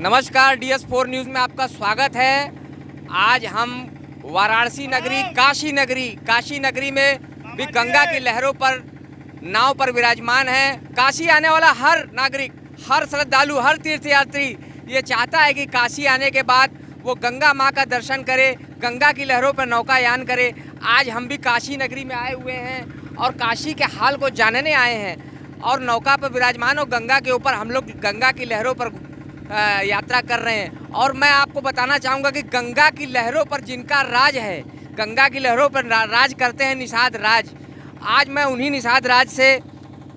नमस्कार, DS4 news में आपका स्वागत है। आज हम वाराणसी नगरी काशी नगरी में भी गंगा की लहरों पर नाव पर विराजमान है। काशी आने वाला हर नागरिक, हर श्रद्धालु, हर तीर्थयात्री ये चाहता है कि काशी आने के बाद वो गंगा माँ का दर्शन करे, गंगा की लहरों पर नौकायान करे। आज हम भी काशी नगरी में आए हुए हैं और काशी के हाल को जानने आए हैं और नौका पर विराजमान और गंगा के ऊपर हम लोग गंगा की लहरों पर यात्रा कर रहे हैं। और मैं आपको बताना चाहूँगा कि गंगा की लहरों पर जिनका राज है, गंगा की लहरों पर राज करते हैं निषाद राज। आज मैं उन्हीं निषाद राज से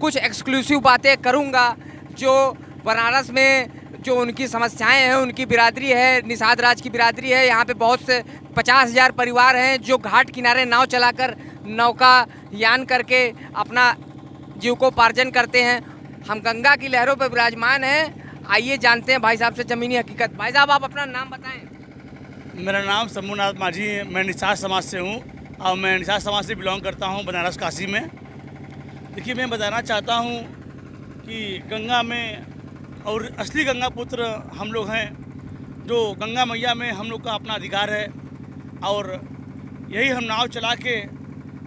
कुछ एक्सक्लूसिव बातें करूँगा जो बनारस में जो उनकी समस्याएं हैं, उनकी बिरादरी है, निषाद राज की बिरादरी है। यहाँ पे बहुत से 50,000 परिवार हैं जो घाट किनारे नाव चलाकर नौका यान करके अपना जीविकोपार्जन करते हैं। हम गंगा की लहरों पर विराजमान हैं। आइए जानते हैं भाई साहब से ज़मीनी हकीकत। भाई साहब, आप अपना नाम बताएं। मेरा नाम शंभूनाथ माझी है। मैं निषाद समाज से हूँ और मैं निषाद समाज से बिलोंग करता हूँ बनारस काशी में। देखिए, मैं बताना चाहता हूँ कि गंगा में और असली गंगा पुत्र हम लोग हैं, जो गंगा मैया में हम लोग का अपना अधिकार है और यही हम नाव चला के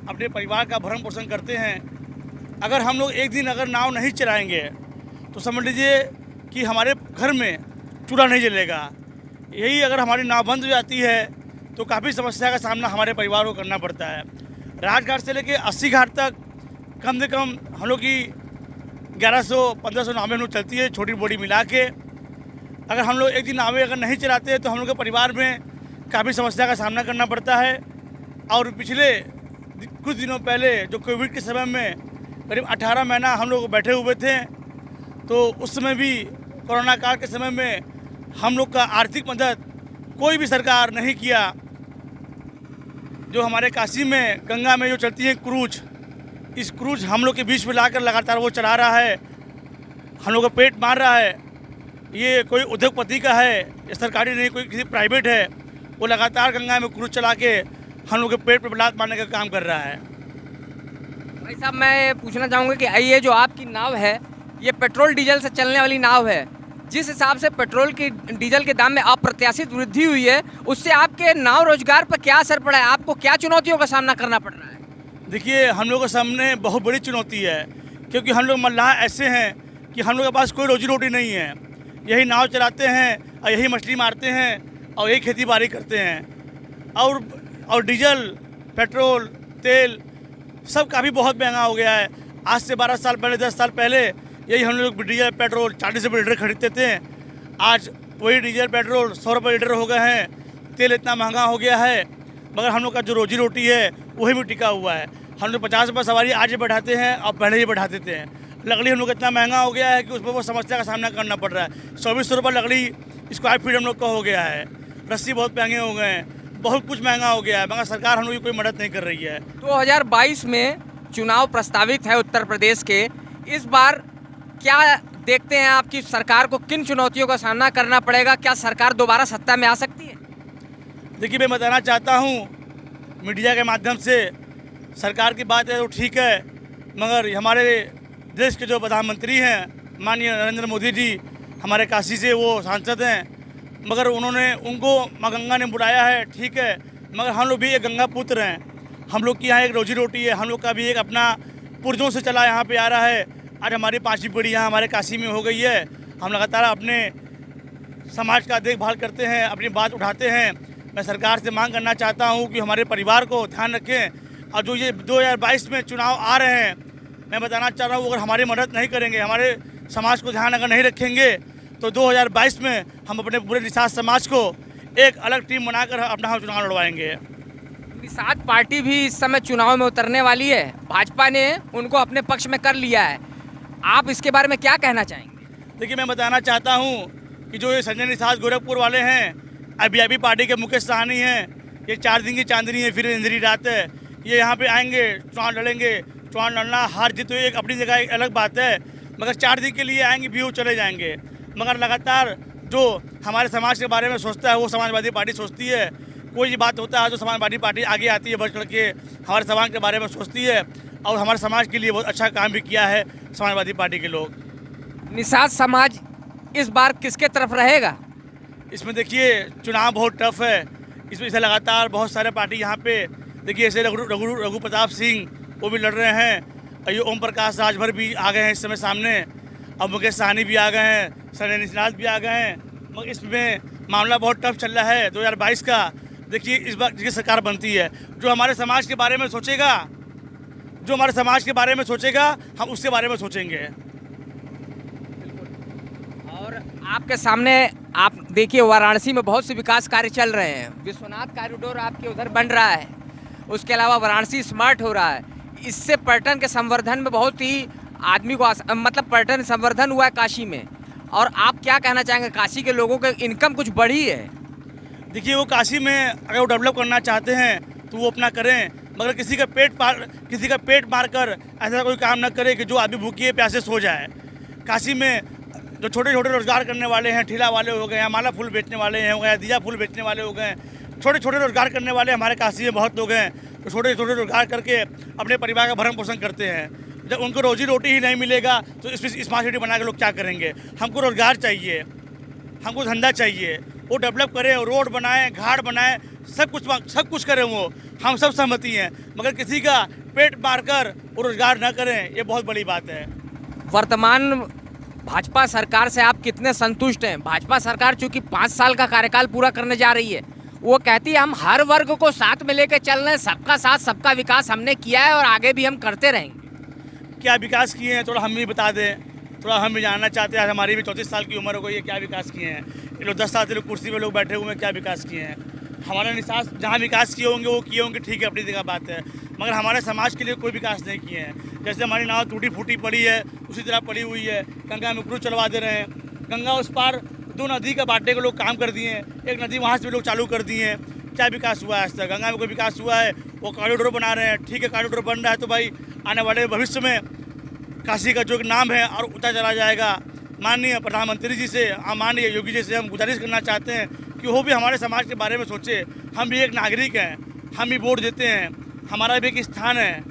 अपने परिवार का भरण पोषण करते हैं। अगर हम लोग एक दिन अगर नाव नहीं चलाएँगे तो समझ लीजिए कि हमारे घर में चूल्हा नहीं जलेगा। यही अगर हमारी नाव बंद हो जाती है तो काफ़ी समस्या का सामना हमारे परिवार को करना पड़ता है। राजघाट से लेके 80 घाट तक कम से कम हम लोग की 1100-1500 नावें हम लोग चलती है, छोटी बड़ी मिला के। अगर हम लोग एक दिन नावें अगर नहीं चलाते हैं तो हम लोग के परिवार में काफ़ी समस्या का सामना करना पड़ता है। और पिछले कुछ दिनों पहले जो कोविड के समय में करीब 18 महीना हम लोग बैठे हुए थे, तो उस समय भी कोरोना काल के समय में हम लोग का आर्थिक मदद कोई भी सरकार नहीं किया। जो हमारे काशी में गंगा में जो चलती है क्रूज, इस क्रूज हम लोग के बीच में लाकर लगातार वो चढ़ा रहा है, हम लोग का पेट मार रहा है। ये कोई उद्योगपति का है, ये सरकारी नहीं, कोई किसी प्राइवेट है, वो लगातार गंगा में क्रूज चला के हम लोग के पेट पर लात मारने का काम कर रहा है। भाई साहब, मैं पूछना चाहूँगा कि ये जो आपकी नाव है, ये पेट्रोल डीजल से चलने वाली नाव है। जिस हिसाब से पेट्रोल की डीजल के दाम में अप्रत्याशित वृद्धि हुई है, उससे आपके नाव रोजगार पर क्या असर पड़ा है? आपको क्या चुनौतियों का सामना करना पड़ रहा है? देखिए, हम लोग के सामने बहुत बड़ी चुनौती है, क्योंकि हम लोग मल्लाह ऐसे हैं कि हम लोग के पास कोई रोजी रोटी नहीं है। यही नाव चलाते हैं और यही मछली मारते हैं और यही खेती बाड़ी करते हैं। और डीजल, पेट्रोल, तेल सब काफ़ी बहुत महंगा हो गया है। आज से 12 साल पहले, 10 साल पहले यही हम लोग डीजल पेट्रोल 40 रुपये लीटर खरीदते थे। आज वही डीजल पेट्रोल 100 रुपये लीटर हो गए हैं। तेल इतना महंगा हो गया है, मगर हम लोग का जो रोजी रोटी है वही भी टिका हुआ है। हम लोग 50 रुपये सवारी आज ही बढ़ाते हैं और पहले ही बढ़ा देते हैं। लकड़ी हम लोग इतना महंगा हो गया है कि उसमें वो समस्या का सामना करना पड़ रहा है। 2400 रुपये लकड़ी स्क्वायर फीट हम लोग का हो गया है। रस्सी बहुत महंगे हो गए हैं, बहुत कुछ महंगा हो गया है, मगर सरकार हम लोग की कोई मदद नहीं कर रही है। 2022 में चुनाव प्रस्तावित है उत्तर प्रदेश के। इस बार क्या देखते हैं आपकी सरकार को किन चुनौतियों का सामना करना पड़ेगा? क्या सरकार दोबारा सत्ता में आ सकती है? देखिए, मैं बताना चाहता हूँ मीडिया के माध्यम से, सरकार की बात है तो ठीक है, मगर हमारे देश के जो प्रधानमंत्री हैं माननीय नरेंद्र मोदी जी, हमारे काशी से वो सांसद हैं, मगर उनको माँ गंगा ने बुलाया है, ठीक है, मगर हम लोग भी एक गंगा पुत्र हैं। हम लोग की यहाँ एक रोजी रोटी है, हम लोग का भी एक अपना पुरजों से चला यहाँ पे आ रहा है। आज हमारी 5वीं पीढ़ी यहाँ हमारे काशी में हो गई है। हम लगातार अपने समाज का देखभाल करते हैं, अपनी बात उठाते हैं। मैं सरकार से मांग करना चाहता हूँ कि हमारे परिवार को ध्यान रखें। और जो ये 2022 में चुनाव आ रहे हैं, मैं बताना चाह रहा हूँ, अगर हमारी मदद नहीं करेंगे, हमारे समाज को ध्यान अगर नहीं रखेंगे, तो 2022 में हम अपने पूरे निषाद समाज को एक अलग टीम बनाकर अपना हम चुनाव लड़वाएंगे। निषाद पार्टी भी इस समय चुनाव में उतरने वाली है। भाजपा ने उनको अपने पक्ष में कर लिया है। आप इसके बारे में क्या कहना चाहेंगे? देखिए, मैं बताना चाहता हूँ कि जो ये संजय निषाद गोरखपुर वाले हैं, अभी पार्टी के मुकेश सहनी हैं, ये 4 दिन की चांदनी है, फिर अंधेरी रात है। ये यहाँ पे आएंगे, चुनाव लड़ेंगे। चुनाव लड़ना हार जीत तो एक अपनी जगह एक अलग बात है, मगर 4 दिन के लिए आएंगे, भी वो चले जाएंगे। मगर लगातार जो हमारे समाज के बारे में सोचता है वो समाजवादी पार्टी सोचती है। कोई बात होता है तो समाजवादी पार्टी आगे आती है, बढ़ चढ़ के हमारे समाज के बारे में सोचती है और हमारे समाज के लिए बहुत अच्छा काम भी किया है समाजवादी पार्टी के लोग। निषाद समाज इस बार किसके तरफ रहेगा? इसमें देखिए चुनाव बहुत टफ है। इसमें से लगातार बहुत सारे पार्टी यहाँ पे देखिए, ऐसे रघु प्रताप सिंह वो भी लड़ रहे हैं, और ये ओम प्रकाश राजभर भी आ गए हैं इस समय सामने, अब मुकेश सहनी भी आ गए हैं, संजय निषाद भी आ गए हैं। मगर इसमें मामला बहुत टफ चल रहा है 2022 का। देखिए इस बार जिसकी सरकार बनती है, जो हमारे समाज के बारे में सोचेगा, जो हमारे समाज के बारे में सोचेगा, हम उसके बारे में सोचेंगे। और आपके सामने आप देखिए, वाराणसी में बहुत से विकास कार्य चल रहे हैं। विश्वनाथ कॉरिडोर आपके उधर बन रहा है, उसके अलावा वाराणसी स्मार्ट हो रहा है। इससे पर्यटन के संवर्धन में बहुत ही आदमी को मतलब पर्यटन संवर्धन हुआ है काशी में। और आप क्या कहना चाहेंगे, काशी के लोगों की इनकम कुछ बढ़ी है? देखिए वो काशी में अगर वो डेवलप करना चाहते हैं तो वो अपना करें, मगर किसी का पेट मार कर ऐसा कोई काम न करे कि जो आदमी भूखिए प्यासे सो जाए। काशी में जो छोटे छोटे रोजगार करने वाले हैं, ठेला वाले हो गए, माला फूल बेचने वाले हैं हो गए, दिया फूल बेचने वाले हो गए, छोटे छोटे रोजगार करने वाले हमारे काशी में बहुत लोग हैं, तो छोटे छोटे रोजगार करके अपने परिवार का भरण पोषण करते हैं। जब उनको रोजी रोटी ही नहीं मिलेगा तो इस स्मार्ट सिटी बना के लोग क्या करेंगे? हमको रोजगार चाहिए, हमको धंधा चाहिए, वो डेवलप करें, रोड बनाएं, घाट बनाएं, सब कुछ करें वो, हम सब सहमति हैं। मगर किसी का पेट मारकर वो रोजगार न करें, ये बहुत बड़ी बात है। वर्तमान भाजपा सरकार से आप कितने संतुष्ट हैं? भाजपा सरकार चूंकि 5 साल का कार्यकाल पूरा करने जा रही है, वो कहती है हम हर वर्ग को साथ में लेकर चल रहे हैं, सबका साथ सबका विकास हमने किया है और आगे भी हम करते रहेंगे। क्या विकास किए हैं थोड़ा हम भी बता दें, थोड़ा हम भी जानना चाहते हैं। हमारी भी 34 साल की उम्र हो गई है, क्या विकास किए हैं ये लोग? 10 साल से लोग कुर्सी पे लोग बैठे हुए हैं, क्या विकास किए हैं? हमारे निसास जहाँ विकास किए होंगे वो किए होंगे, ठीक है, अपनी जगह बात है, मगर हमारे समाज के लिए कोई विकास नहीं किए हैं। जैसे हमारी नाव टूटी फूटी पड़ी है, उसी तरह पड़ी हुई है। गंगा में क्रूज चलवा दे रहे हैं, गंगा उस पार 2 नदी का बांटने के लोग काम कर दिए हैं, एक नदी वहाँ से भी लोग चालू कर दिए हैं। क्या विकास हुआ है आज तक? गंगा में कोई विकास हुआ है? वो कॉरिडोर बना रहे हैं, ठीक है, कॉरिडोर बन रहा है तो भाई आने वाले भविष्य में काशी का जो नाम है और ऊँचा चला जाएगा। माननीय प्रधानमंत्री जी से, माननीय योगी जी से हम गुजारिश करना चाहते हैं कि वो भी हमारे समाज के बारे में सोचे। हम भी एक नागरिक हैं, हम भी वोट देते हैं, हमारा भी एक स्थान है,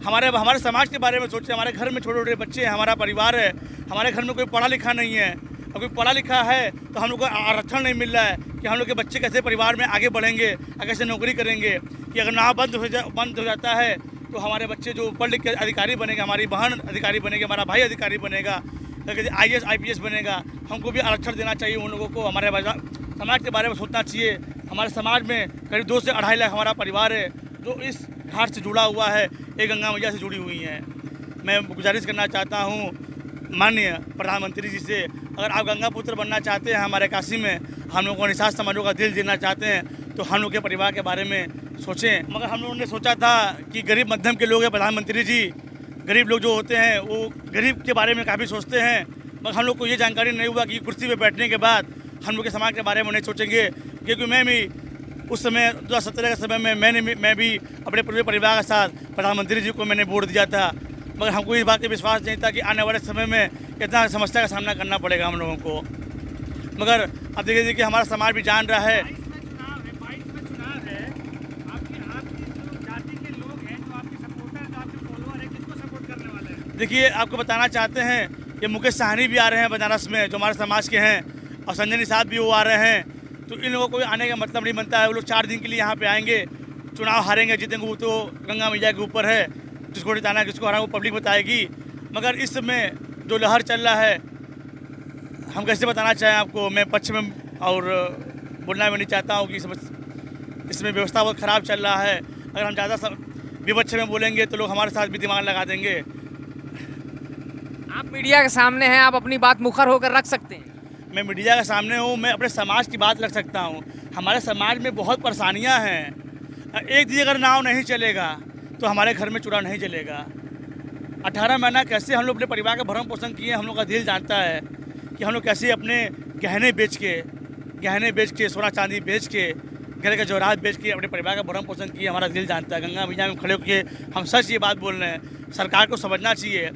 हमारे समाज के बारे में सोचे। हमारे घर में छोटे छोटे बच्चे हैं, हमारा परिवार है, हमारे घर में कोई पढ़ा लिखा नहीं है, और कोई पढ़ा लिखा है तो हम लोग को आरक्षण नहीं मिल रहा है कि हम लोग के बच्चे कैसे परिवार में आगे बढ़ेंगे, कैसे नौकरी करेंगे। कि अगर नाव बंद हो जाता है तो हमारे बच्चे जो पढ़ लिख के अधिकारी बनेंगे, हमारी बहन अधिकारी बनेगी, हमारा भाई अधिकारी बनेगा, IAS IPS बनेगा। हमको भी आरक्षण देना चाहिए उन लोगों को। हमारे समाज के बारे में सोचना चाहिए। हमारे समाज में करीब 2 से 2.5 लाख हमारा परिवार है जो इस घाट से जुड़ा हुआ है, एक गंगा मैया से जुड़ी हुई हैं। मैं गुजारिश करना चाहता हूँ माननीय प्रधानमंत्री जी से, अगर आप गंगा पुत्र बनना चाहते हैं हमारे काशी में, हम लोगों को निषाद समाजों का दिल देना चाहते हैं, तो हम लोग के परिवार के बारे में सोचें। मगर हम लोगों ने सोचा था कि गरीब मध्यम के लोग हैं प्रधानमंत्री जी, गरीब लोग जो होते हैं वो गरीब के बारे में काफ़ी सोचते हैं, मगर हम लोग को ये जानकारी नहीं हुआ कि कुर्सी पे बैठने के बाद हम लोग के समाज के बारे में नहीं सोचेंगे। क्योंकि मैं भी उस समय 2017 के समय में मैं भी अपने पूरे परिवार के साथ प्रधानमंत्री जी को मैंने वोट दिया था, मगर हमको इस बात का विश्वास नहीं था कि आने वाले समय में इतना समस्या का सामना करना पड़ेगा हम लोगों को। मगर अब देखिए कि हमारा समाज भी जान रहा है। देखिए आपको बताना चाहते हैं कि मुकेश सहनी भी आ रहे हैं बनारस में, जो हमारे समाज के हैं, और संजय निषाद भी वो आ रहे हैं। तो इन लोगों को आने का मतलब नहीं बनता है। वो लोग 4 दिन के लिए यहाँ पे आएंगे, चुनाव हारेंगे जीतेंगे वो तो गंगा मैया के ऊपर है, जिसको जिताना है किसको हराना वो पब्लिक बताएगी। मगर इस समय जो लहर चल रहा है, हम कैसे बताना चाहें आपको। मैं पक्ष में और बोलना भी नहीं चाहता हूँ कि इसमें व्यवस्था बहुत ख़राब चल रहा है। अगर हम ज़्यादा विपक्ष में बोलेंगे तो लोग हमारे साथ भी दिमाग लगा देंगे। आप मीडिया के सामने हैं, आप अपनी बात मुखर होकर रख सकते हैं। मैं मीडिया के सामने हूँ, मैं अपने समाज की बात रख सकता हूँ। हमारे समाज में बहुत परेशानियाँ हैं। एक दिन अगर नाव नहीं चलेगा तो हमारे घर में चूड़ा नहीं चलेगा। 18 महीना कैसे हम लोग अपने परिवार का भरण पोषण किए, हम लोग का दिल जानता है कि हम लोग कैसे अपने गहने बेच के सोना चांदी बेच के, घर के जवाहरात बेच के अपने परिवार का भरण पोषण किए, हमारा दिल जानता है। गंगा मैया में खड़े होकर हम सच ये बात बोल रहे हैं, सरकार को समझना चाहिए।